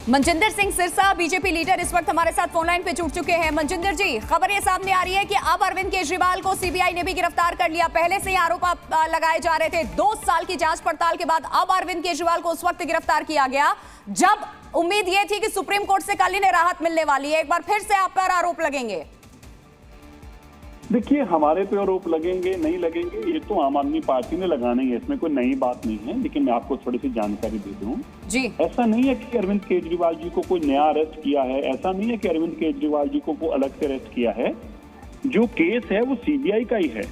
Manjinder Singh Sirsa BJP leader इस वक्त हमारे साथ फोन लाइन पे जुड़ चुके हैं। मनजिंदर जी, खबर ये सामने आ रही है कि अब अरविंद केजरीवाल को सीबीआई ने भी गिरफ्तार कर लिया। पहले से ही आरोप लगाए जा रहे थे। 2 साल की जांच पड़ताल के बाद अब अरविंद केजरीवाल को उस वक्त गिरफ्तार किया गया जब उम्मीद ये थी कि सुप्रीम कोर्ट से कल इन्हें राहत मिलने वाली है। एक बार फिर से आप पर आरोप लगेंगे। देखिए, हमारे पे आरोप लगेंगे नहीं लगेंगे ये तो आम आदमी पार्टी ने लगाना ही है, इसमें कोई नई बात नहीं है। लेकिन मैं आपको थोड़ी सी जानकारी दे दूं जी। ऐसा नहीं है कि अरविंद केजरीवाल जी को कोई नया अरेस्ट किया है, ऐसा नहीं है कि अरविंद केजरीवाल जी को कोई अलग से अरेस्ट किया है। जो केस है वो सीबीआई का ही है।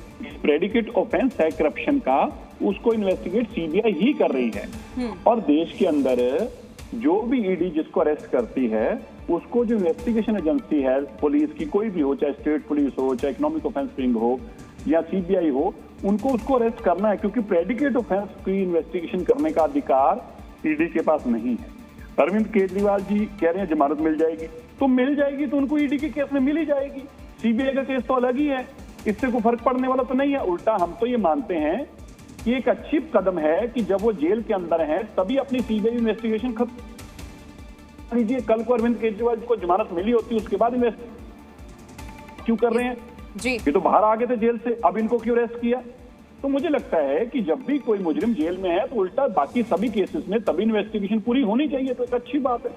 प्रेडिकेट ऑफेंस है करप्शन का, उसको इन्वेस्टिगेट सीबीआई ही कर रही है। और देश के अंदर जो भी ईडी जिसको अरेस्ट करती है उसको जो इन्वेस्टिगेशन एजेंसी है पुलिस की, कोई भी हो, चाहे स्टेट पुलिस हो, चाहे इकोनॉमिक ऑफेंस विंग हो या सीबीआई हो, उनको उसको अरेस्ट करना है, क्योंकि प्रेडिकेट ऑफेंस की इन्वेस्टिगेशन करने का अधिकार ईडी के पास नहीं है। अरविंद केजरीवाल जी कह रहे हैं जमानत मिल जाएगी, तो मिल जाएगी तो उनको ईडी के केस में मिल ही जाएगी। सीबीआई का केस तो अलग ही है, इससे कोई फर्क पड़ने वाला तो नहीं है। उल्टा हम तो ये मानते हैं कि एक अच्छी कदम है कि जब वो जेल के अंदर है तभी अपनी सीबीआई इन्वेस्टिगेशन खत्म लीजिए। कल को अरविंद केजरीवाल जी को जमानत मिली होती उसके बाद इन्वेस्ट क्यों कर रहे हैं जी? ये तो बाहर आ गए थे जेल से, अब इनको क्यों अरेस्ट किया? तो मुझे लगता है कि जब भी कोई मुजरिम जेल में है तो उल्टा बाकी सभी केसेस में तभी इन्वेस्टिगेशन पूरी होनी चाहिए, तो एक अच्छी बात है।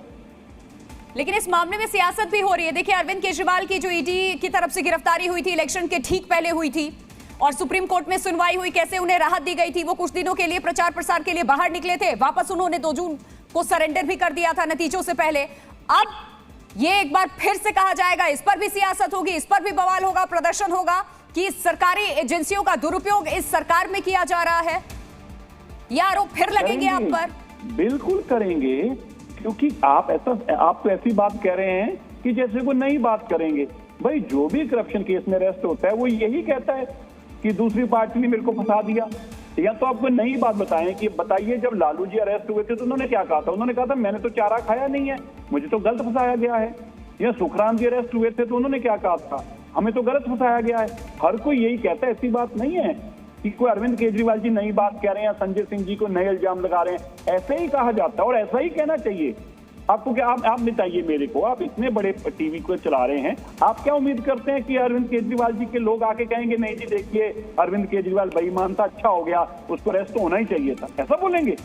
लेकिन इस मामले में सियासत भी हो रही है। देखिए, अरविंद केजरीवाल की जो ईडी की तरफ से गिरफ्तारी हुई थी इलेक्शन के ठीक पहले हुई थी और सुप्रीम कोर्ट में सुनवाई हुई, कैसे उन्हें राहत दी गई थी। वो कुछ दिनों के लिए प्रचार प्रसार के लिए बाहर निकले थे, वापस उन्होंने 2 जून को सरेंडर भी कर दिया था नतीजों से पहले। अब ये एक बार फिर से कहा जाएगा, इस पर भी सियासत होगी, इस पर भी बवाल होगा, प्रदर्शन होगा कि सरकारी एजेंसियों का दुरुपयोग इस सरकार में किया जा रहा है। यह आरोप फिर लगेंगे आप पर? बिल्कुल करेंगे, क्योंकि आप तो ऐसी बात कह रहे हैं कि जैसे वो नई बात करेंगे। भाई, जो भी करप्शन केस में अरेस्ट होता है वो यही कहता है कि दूसरी पार्टी ने मेरे को फंसा दिया। या तो आपको नई बात बताएं कि बताइए जब लालू जी अरेस्ट हुए थे तो उन्होंने क्या कहा था? उन्होंने कहा था मैंने तो चारा खाया नहीं है, मुझे तो गलत फंसाया गया है। या सुखराम जी अरेस्ट हुए थे तो उन्होंने क्या कहा था? हमें तो गलत फंसाया गया है। हर कोई यही कहता है, ऐसी बात नहीं है कि कोई अरविंद केजरीवाल जी नई बात कह रहे हैं, संजय सिंह जी को नए इल्जाम लगा रहे हैं। ऐसे ही कहा जाता है और ऐसा ही कहना चाहिए। आपको क्या, आप बताइए मेरे को, आप इतने बड़े टीवी को चला रहे हैं, आप क्या उम्मीद करते हैं कि अरविंद केजरीवाल जी के लोग आके कहेंगे नहीं जी देखिए अरविंद केजरीवाल बेईमान था, अच्छा हो गया, उसको अरेस्ट होना ही चाहिए था, ऐसा बोलेंगे?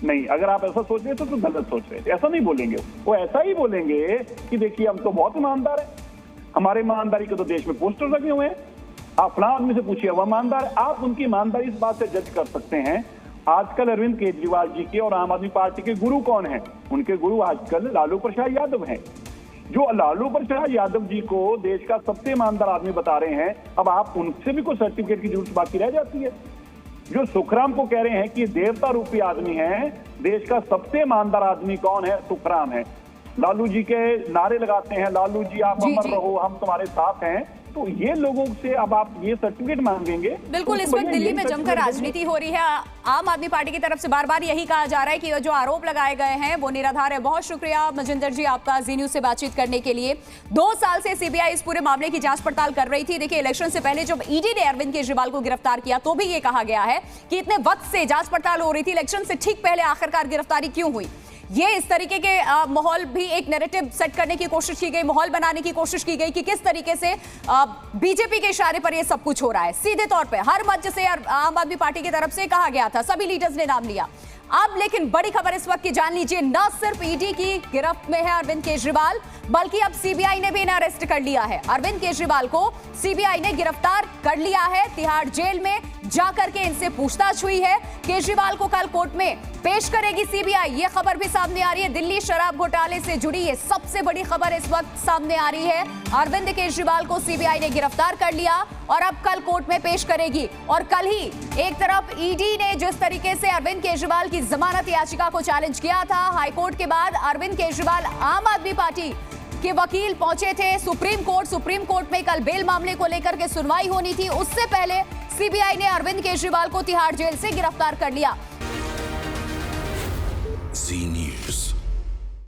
नहीं, अगर आप ऐसा सोच रहे थे तो गलत सोच रहे थे। ऐसा नहीं बोलेंगे, वो ऐसा ही बोलेंगे कि देखिए हम तो बहुत ईमानदार है, हमारे ईमानदारी के तो देश में पोस्टर लगे हुए हैं, आप फलां आदमी से पूछिए वो ईमानदार है। आप उनकी ईमानदारी इस बात से जज कर सकते हैं। आजकल अरविंद केजरीवाल जी के और आम आदमी पार्टी के गुरु कौन हैं? उनके गुरु आजकल लालू प्रसाद यादव हैं, जो लालू प्रसाद यादव जी को देश का सबसे ईमानदार आदमी बता रहे हैं। अब आप उनसे भी कोई सर्टिफिकेट की जरूरत बाकी रह जाती है? जो सुखराम को कह रहे हैं कि देवता रूपी आदमी है, देश का सबसे ईमानदार आदमी कौन है? सुखराम है। लालू जी के नारे लगाते हैं, लालू जी आप अमर रहो, हम तुम्हारे साथ हैं। तो ये लोगों से अब आप ये सर्टिफिकेट मांगेंगे? बिल्कुल, तो इस वक्त दिल्ली में जमकर राजनीति हो रही है। आम आदमी पार्टी की तरफ से बार बार यही कहा जा रहा है कि जो आरोप लगाए गए हैं वो निराधार है। बहुत शुक्रिया मनजिंदर जी आपका जी न्यूज से बातचीत करने के लिए। 2 साल से सीबीआई इस पूरे मामले की जांच पड़ताल कर रही थी। देखिए, इलेक्शन से पहले जब ईडी ने अरविंद केजरीवाल को गिरफ्तार किया तो भी ये कहा गया है कि इतने वक्त से जांच पड़ताल हो रही थी, इलेक्शन से ठीक पहले आखिरकार गिरफ्तारी क्यों हुई? ये इस तरीके के माहौल भी एक नैरेटिव सेट करने की कोशिश की गई, माहौल बनाने की कोशिश की गई कि किस तरीके से बीजेपी के इशारे पर ये सब कुछ हो रहा है। सीधे तौर पे हर मंच से आम आदमी पार्टी की तरफ से कहा गया था, सभी लीडर्स ने नाम लिया। अब लेकिन बड़ी खबर इस वक्त की जान लीजिए, न सिर्फ ईडी की गिरफ्त में है अरविंद केजरीवाल, बल्कि अब सीबीआई ने भी इन्हें अरेस्ट कर लिया है। अरविंद केजरीवाल को सीबीआई ने गिरफ्तार कर लिया है। तिहाड़ जेल में जाकर के इनसे पूछताछ हुई है। केजरीवाल को कल कोर्ट में पेश करेगी सीबीआई, ये खबर भी सामने आ रही है। दिल्ली शराब घोटाले से जुड़ी ये सबसे बड़ी खबर इस वक्त सामने आ रही है। अरविंद केजरीवाल को सीबीआई ने गिरफ्तार कर लिया और अब कल कोर्ट में पेश करेगी। और कल ही एक तरफ ईडी ने जिस तरीके से अरविंद केजरीवाल की जमानत याचिका को चैलेंज किया था, हाईकोर्ट के बाद अरविंद केजरीवाल आम आदमी पार्टी के वकील पहुंचे थे सुप्रीम कोर्ट में कल बेल मामले को लेकर के सुनवाई होनी थी। उससे पहले सीबीआई ने अरविंद केजरीवाल को तिहाड़ जेल से गिरफ्तार कर लिया।